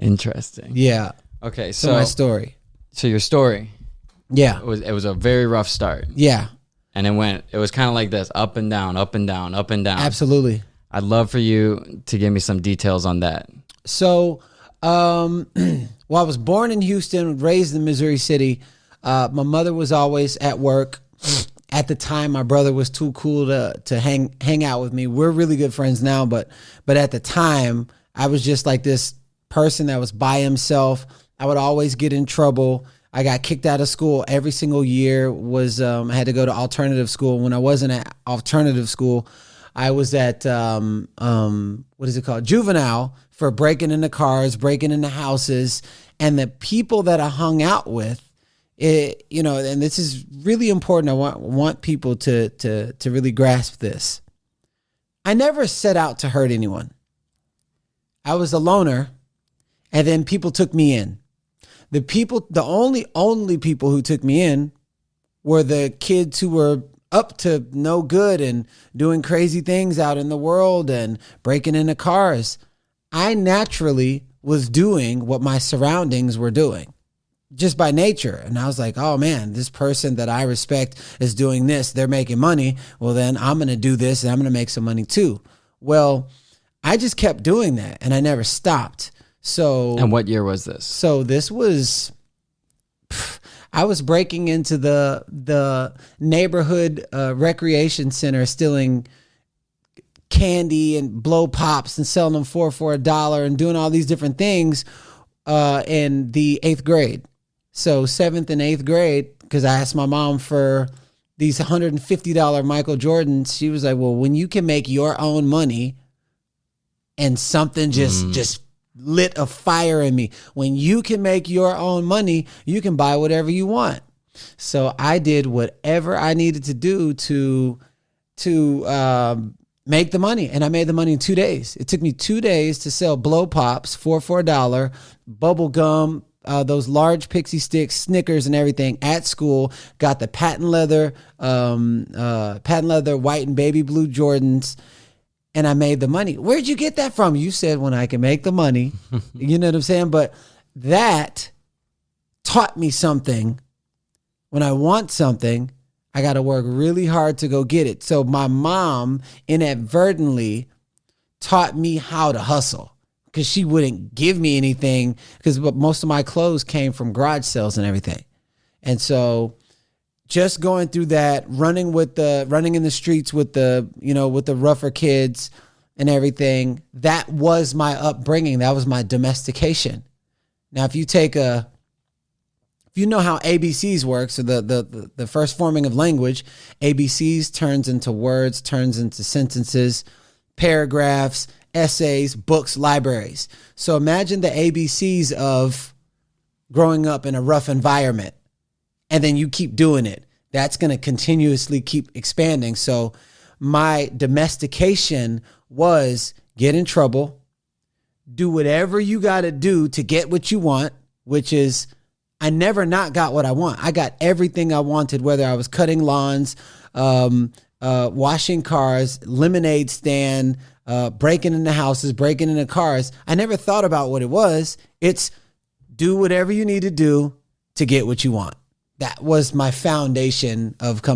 Interesting. Yeah. Okay, So my story. So your story. Yeah. It was a very rough start. Yeah. And it was kind of like this, up and down, up and down, up and down. Absolutely. I'd love for you to give me some details on that. So, well, I was born in Houston, raised in Missouri City. My mother was always at work. At the time, my brother was too cool to hang out with me. We're really good friends now, but at the time, I was just like this person that was by himself. I would always get in trouble. I got kicked out of school every single year. I had to go to alternative school. When I wasn't at alternative school, I was at what is it called? Juvenile, for breaking into cars, breaking into houses. And the people that I hung out with, and this is really important. I want people to really grasp this. I never set out to hurt anyone. I was a loner, and then people took me in. The only people who took me in were the kids who were up to no good and doing crazy things out in the world and breaking into cars. I naturally was doing what my surroundings were doing just by nature. And I was like, oh man, this person that I respect is doing this. They're making money. Well, then I'm going to do this and I'm going to make some money too. Well, I just kept doing that and I never stopped. So, and what year was this? So this was, I was breaking into the neighborhood recreation center, stealing candy and blow pops and selling them for $1 and doing all these different things in the 8th grade. So 7th and 8th grade, because I asked my mom for these $150 Michael Jordans. She was like, well, when you can make your own money, and something just lit a fire in me. When you can make your own money, you can buy whatever you want. So I did whatever I needed to do to make the money. And I made the money in 2 days. It took me 2 days to sell blow pops for $1, bubble gum, those large pixie sticks, Snickers and everything at school. Got the patent leather white and baby blue Jordans. And I made the money. Where'd you get that from? You said, when I can make the money. You know what I'm saying? But that taught me something. When I want something, I got to work really hard to go get it. So my mom inadvertently taught me how to hustle, because she wouldn't give me anything, because most of my clothes came from garage sales and everything. And so just going through that, running in the streets with the rougher kids and everything, that was my upbringing. That was my domestication. Now, if you know how ABCs work, so the first forming of language, ABCs turns into words, turns into sentences, paragraphs, essays, books, libraries. So imagine the ABCs of growing up in a rough environment. And then you keep doing it. That's going to continuously keep expanding. So my domestication was get in trouble, do whatever you got to do to get what you want, which is I never not got what I want. I got everything I wanted, whether I was cutting lawns, washing cars, lemonade stand, breaking into houses, breaking into cars. I never thought about what it was. It's do whatever you need to do to get what you want. That was my foundation of coming.